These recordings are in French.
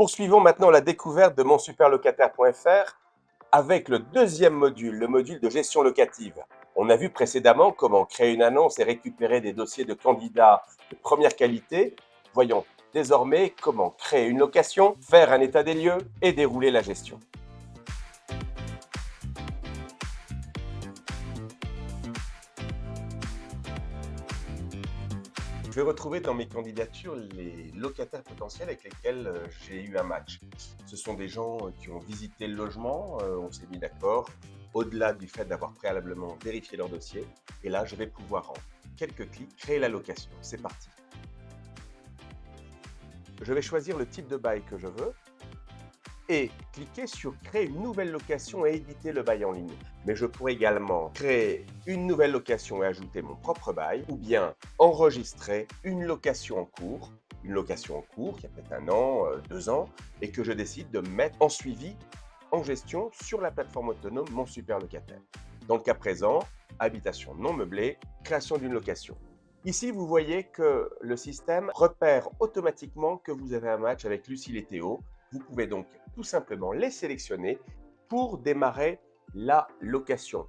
Poursuivons maintenant la découverte de monsuperlocataire.fr avec le deuxième module, le module de gestion locative. On a vu précédemment comment créer une annonce et récupérer des dossiers de candidats de première qualité. Voyons désormais comment créer une location, faire un état des lieux et dérouler la gestion. Je vais retrouver dans mes candidatures les locataires potentiels avec lesquels j'ai eu un match. Ce sont des gens qui ont visité le logement, on s'est mis d'accord, au-delà du fait d'avoir préalablement vérifié leur dossier. Et là, je vais pouvoir en quelques clics créer la location. C'est parti. Je vais choisir le type de bail que je veux et cliquer sur créer une nouvelle location et éditer le bail en ligne. Mais je pourrais également créer une nouvelle location et ajouter mon propre bail ou bien enregistrer une location en cours qui a peut-être 1 an, 2 ans et que je décide de mettre en suivi, en gestion sur la plateforme autonome Mon Super Locataire. Dans le cas présent, habitation non meublée, création d'une location. Ici, vous voyez que le système repère automatiquement que vous avez un match avec Lucille et Théo. Vous pouvez donc tout simplement les sélectionner pour démarrer la location.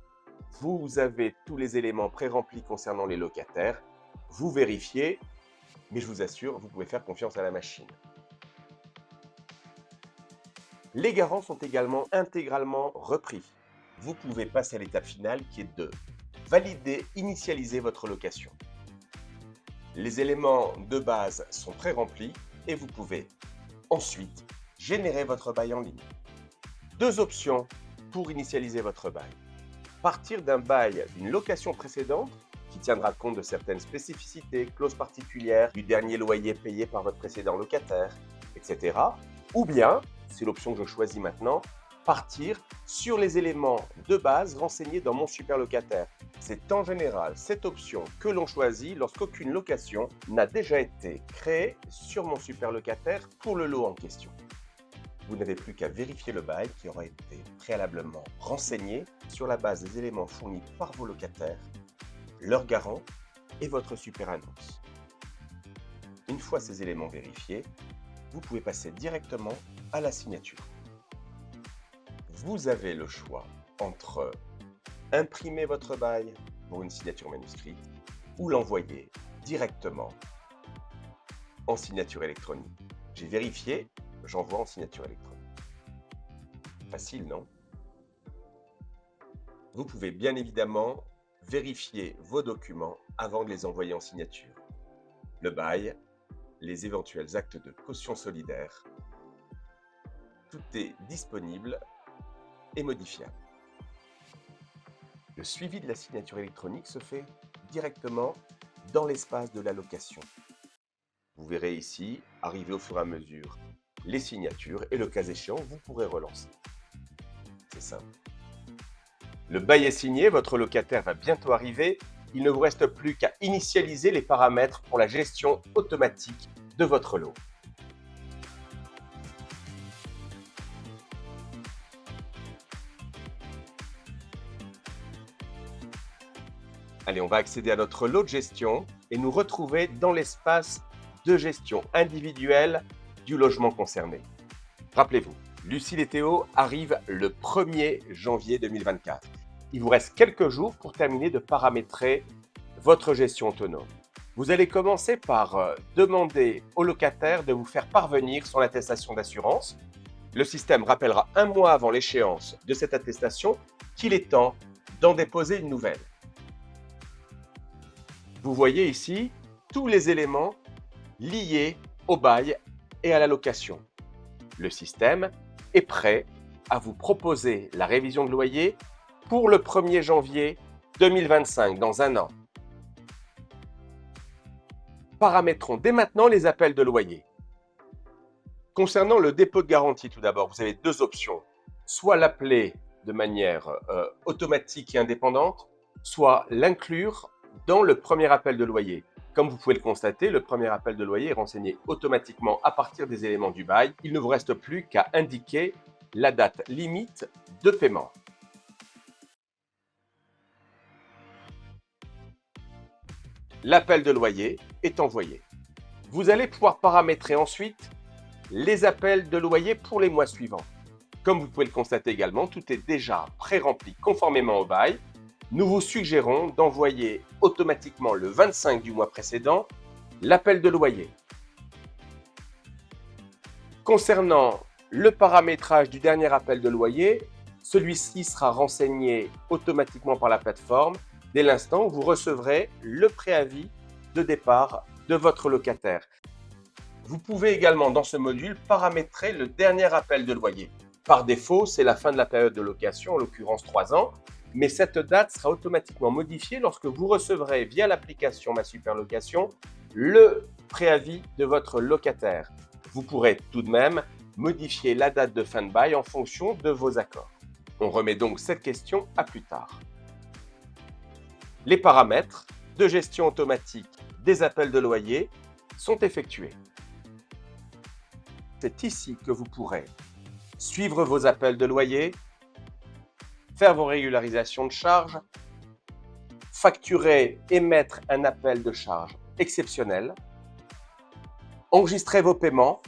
Vous avez tous les éléments pré-remplis concernant les locataires. Vous vérifiez, mais je vous assure, vous pouvez faire confiance à la machine. Les garants sont également intégralement repris. Vous pouvez passer à l'étape finale qui est de valider, initialiser votre location. Les éléments de base sont pré-remplis et vous pouvez ensuite générer votre bail en ligne. 2 options pour initialiser votre bail. Partir d'un bail d'une location précédente qui tiendra compte de certaines spécificités, clauses particulières, du dernier loyer payé par votre précédent locataire, etc. Ou bien, c'est l'option que je choisis maintenant, partir sur les éléments de base renseignés dans Mon Super Locataire. C'est en général cette option que l'on choisit lorsqu'aucune location n'a déjà été créée sur Mon Super Locataire pour le lot en question. Vous n'avez plus qu'à vérifier le bail qui aura été préalablement renseigné sur la base des éléments fournis par vos locataires, leurs garants et votre super annonce. Une fois ces éléments vérifiés, vous pouvez passer directement à la signature. Vous avez le choix entre imprimer votre bail pour une signature manuscrite ou l'envoyer directement en signature électronique. J'ai vérifié, j'envoie en signature électronique. Facile, non? Vous pouvez bien évidemment vérifier vos documents avant de les envoyer en signature. Le bail, les éventuels actes de caution solidaire, tout est disponible et modifiable. Le suivi de la signature électronique se fait directement dans l'espace de la location. Vous verrez ici arriver au fur et à mesure les signatures et le cas échéant, vous pourrez relancer. C'est simple. Le bail est signé, votre locataire va bientôt arriver. Il ne vous reste plus qu'à initialiser les paramètres pour la gestion automatique de votre lot. Allez, on va accéder à notre lot de gestion et nous retrouver dans l'espace de gestion individuelle du logement concerné. Rappelez-vous, Lucille et Théo arrivent le 1er janvier 2024. Il vous reste quelques jours pour terminer de paramétrer votre gestion autonome. Vous allez commencer par demander au locataire de vous faire parvenir son attestation d'assurance. Le système rappellera 1 mois avant l'échéance de cette attestation qu'il est temps d'en déposer une nouvelle. Vous voyez ici tous les éléments liés au bail et à la location. Le système est prêt à vous proposer la révision de loyer pour le 1er janvier 2025, dans 1 an. Paramétrons dès maintenant les appels de loyer. Concernant le dépôt de garantie, tout d'abord, vous avez 2 options. Soit l'appeler de manière automatique et indépendante, soit l'inclure dans le premier appel de loyer. Comme vous pouvez le constater, le premier appel de loyer est renseigné automatiquement à partir des éléments du bail. Il ne vous reste plus qu'à indiquer la date limite de paiement. L'appel de loyer est envoyé. Vous allez pouvoir paramétrer ensuite les appels de loyer pour les mois suivants. Comme vous pouvez le constater également, tout est déjà pré-rempli conformément au bail. Nous vous suggérons d'envoyer automatiquement le 25 du mois précédent l'appel de loyer. Concernant le paramétrage du dernier appel de loyer, celui-ci sera renseigné automatiquement par la plateforme dès l'instant où vous recevrez le préavis de départ de votre locataire. Vous pouvez également dans ce module paramétrer le dernier appel de loyer. Par défaut, c'est la fin de la période de location, en l'occurrence 3 ans, mais cette date sera automatiquement modifiée lorsque vous recevrez via l'application Ma Super Location le préavis de votre locataire. Vous pourrez tout de même modifier la date de fin de bail en fonction de vos accords. On remet donc cette question à plus tard. Les paramètres de gestion automatique des appels de loyer sont effectués. C'est ici que vous pourrez suivre vos appels de loyer, faire vos régularisations de charges, facturer, émettre un appel de charge exceptionnel, enregistrer vos paiements,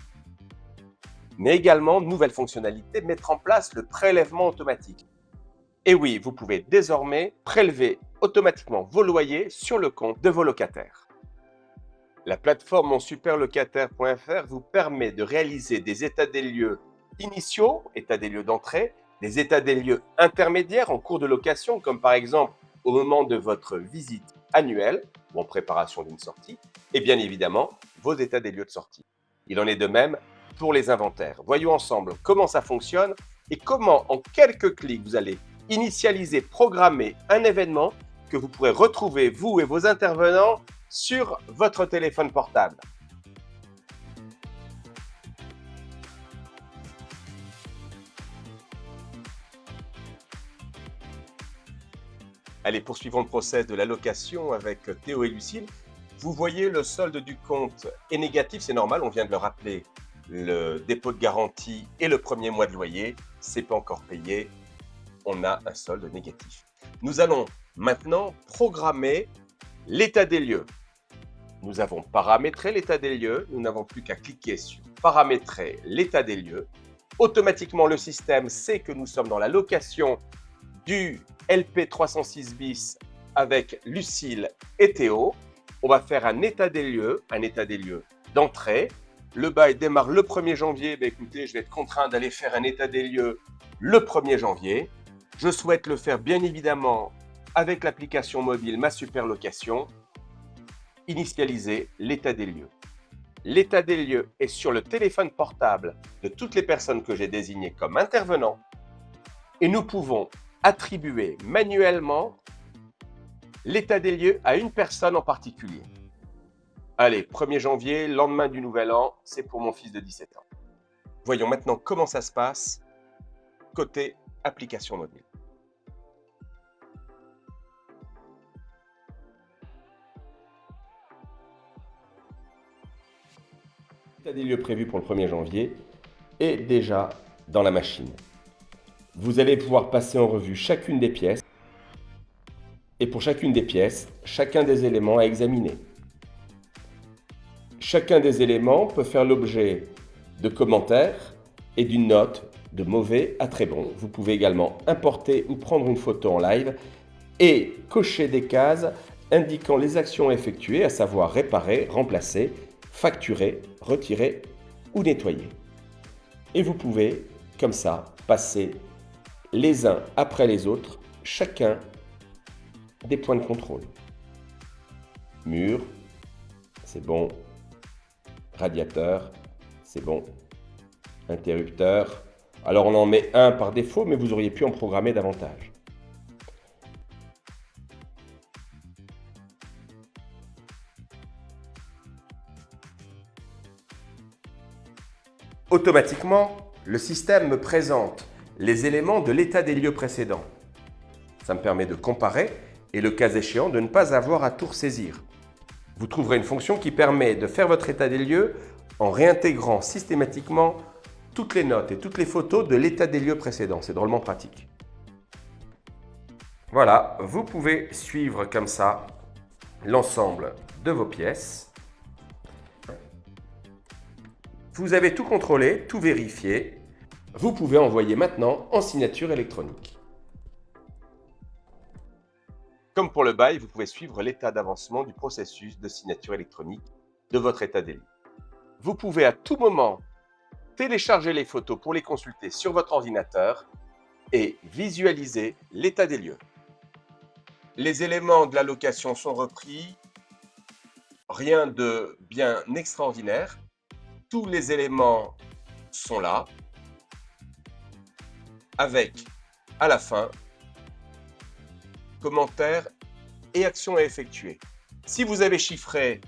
mais également, nouvelle fonctionnalité, mettre en place le prélèvement automatique. Et oui, vous pouvez désormais prélever automatiquement vos loyers sur le compte de vos locataires. La plateforme monsuperlocataire.fr vous permet de réaliser des états des lieux initiaux, état des lieux d'entrée, des états des lieux intermédiaires en cours de location, comme par exemple au moment de votre visite annuelle ou en préparation d'une sortie, et bien évidemment vos états des lieux de sortie. Il en est de même pour les inventaires. Voyons ensemble comment ça fonctionne et comment en quelques clics vous allez initialiser, programmer un événement que vous pourrez retrouver vous et vos intervenants sur votre téléphone portable. Allez, poursuivons le process de l'allocation avec Théo et Lucille. Vous voyez, le solde du compte est négatif, c'est normal, on vient de le rappeler. Le dépôt de garantie et le premier mois de loyer, c'est pas encore payé, on a un solde négatif. Nous allons maintenant programmer l'état des lieux. Nous avons paramétré l'état des lieux, nous n'avons plus qu'à cliquer sur paramétrer l'état des lieux. Automatiquement, le système sait que nous sommes dans la location du LP 306 bis avec Lucille et Théo. On va faire un état des lieux d'entrée. Le bail démarre le 1er janvier. Écoutez, je vais être contraint d'aller faire un état des lieux le 1er janvier. Je souhaite le faire bien évidemment avec l'application mobile Ma Super Location. Initialiser l'état des lieux. L'état des lieux est sur le téléphone portable de toutes les personnes que j'ai désignées comme intervenants et nous pouvons attribuer manuellement l'état des lieux à une personne en particulier. Allez, 1er janvier, lendemain du Nouvel An, c'est pour mon fils de 17 ans. Voyons maintenant comment ça se passe côté application mobile. L'état des lieux prévu pour le 1er janvier est déjà dans la machine. Vous allez pouvoir passer en revue chacune des pièces et pour chacune des pièces, chacun des éléments à examiner. Chacun des éléments peut faire l'objet de commentaires et d'une note de mauvais à très bon. Vous pouvez également importer ou prendre une photo en live et cocher des cases indiquant les actions effectuées, à savoir réparer, remplacer, facturer, retirer ou nettoyer. Et vous pouvez, comme ça, passer les uns après les autres, chacun des points de contrôle. Mur, c'est bon. Radiateur, c'est bon. Interrupteur. Alors on en met un par défaut, mais vous auriez pu en programmer davantage. Automatiquement, le système me présente les éléments de l'état des lieux précédent. Ça me permet de comparer et le cas échéant de ne pas avoir à tout ressaisir. Vous trouverez une fonction qui permet de faire votre état des lieux en réintégrant systématiquement toutes les notes et toutes les photos de l'état des lieux précédent. C'est drôlement pratique. Voilà, vous pouvez suivre comme ça l'ensemble de vos pièces. Vous avez tout contrôlé, tout vérifié. Vous pouvez envoyer maintenant en signature électronique. Comme pour le bail, vous pouvez suivre l'état d'avancement du processus de signature électronique de votre état des lieux. Vous pouvez à tout moment télécharger les photos pour les consulter sur votre ordinateur et visualiser l'état des lieux. Les éléments de la location sont repris, rien de bien extraordinaire. Tous les éléments sont là, avec à la fin commentaires et actions à effectuer. Si vous avez chiffré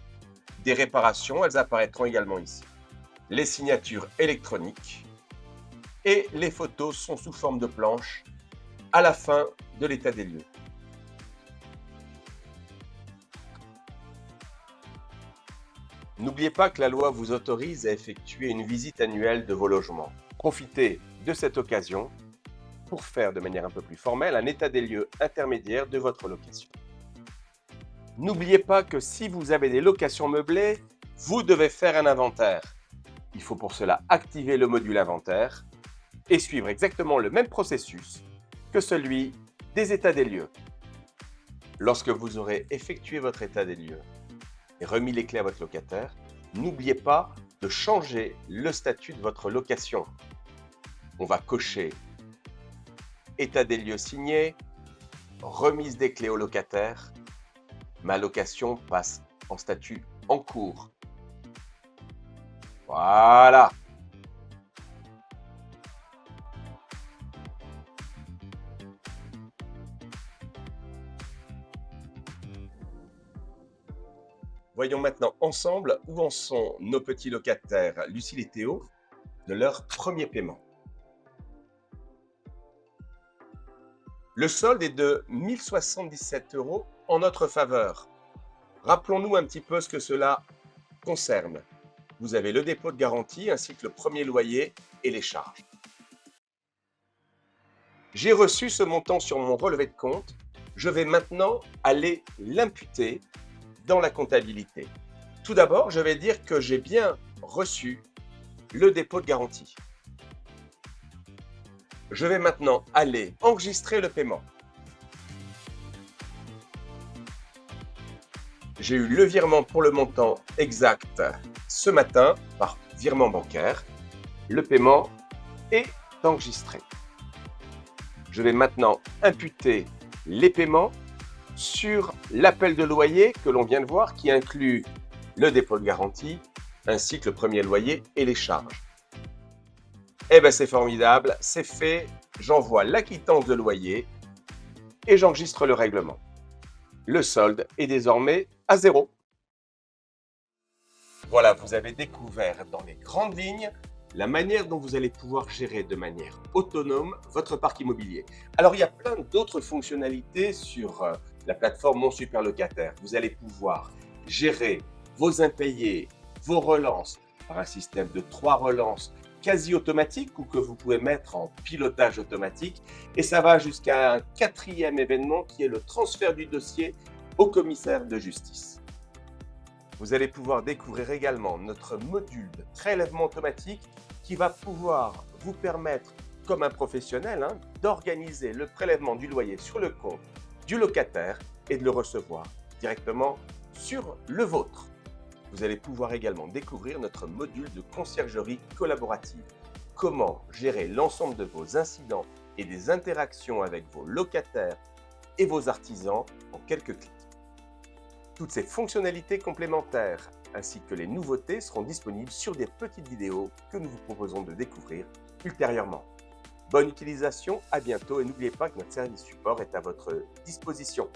des réparations, elles apparaîtront également ici. Les signatures électroniques et les photos sont sous forme de planche à la fin de l'état des lieux. N'oubliez pas que la loi vous autorise à effectuer une visite annuelle de vos logements. Profitez de cette occasion pour faire de manière un peu plus formelle un état des lieux intermédiaire de votre location. N'oubliez pas que si vous avez des locations meublées, vous devez faire un inventaire. Il faut pour cela activer le module inventaire et suivre exactement le même processus que celui des états des lieux. Lorsque vous aurez effectué votre état des lieux et remis les clés à votre locataire, n'oubliez pas de changer le statut de votre location. On va cocher état des lieux signé, remise des clés au locataire. Ma location passe en statut en cours. Voilà. Voyons maintenant ensemble où en sont nos petits locataires Lucille et Théo de leur premier paiement. Le solde est de 1 077 € en notre faveur. Rappelons-nous un petit peu ce que cela concerne. Vous avez le dépôt de garantie ainsi que le premier loyer et les charges. J'ai reçu ce montant sur mon relevé de compte. Je vais maintenant aller l'imputer dans la comptabilité. Tout d'abord, je vais dire que j'ai bien reçu le dépôt de garantie. Je vais maintenant aller enregistrer le paiement. J'ai eu le virement pour le montant exact ce matin par virement bancaire. Le paiement est enregistré. Je vais maintenant imputer les paiements sur l'appel de loyer que l'on vient de voir qui inclut le dépôt de garantie ainsi que le premier loyer et les charges. Eh bien, c'est formidable, c'est fait. J'envoie l'acquittance de loyer et j'enregistre le règlement. Le solde est désormais à 0. Voilà, vous avez découvert dans les grandes lignes la manière dont vous allez pouvoir gérer de manière autonome votre parc immobilier. Alors, il y a plein d'autres fonctionnalités sur la plateforme Mon Super Locataire. Vous allez pouvoir gérer vos impayés, vos relances par un système de 3 relances quasi automatique ou que vous pouvez mettre en pilotage automatique. Et ça va jusqu'à un 4e événement qui est le transfert du dossier au commissaire de justice. Vous allez pouvoir découvrir également notre module de prélèvement automatique qui va pouvoir vous permettre, comme un professionnel, d'organiser le prélèvement du loyer sur le compte du locataire et de le recevoir directement sur le vôtre. Vous allez pouvoir également découvrir notre module de conciergerie collaborative. Comment gérer l'ensemble de vos incidents et des interactions avec vos locataires et vos artisans en quelques clics. Toutes ces fonctionnalités complémentaires ainsi que les nouveautés seront disponibles sur des petites vidéos que nous vous proposons de découvrir ultérieurement. Bonne utilisation, à bientôt et n'oubliez pas que notre service support est à votre disposition.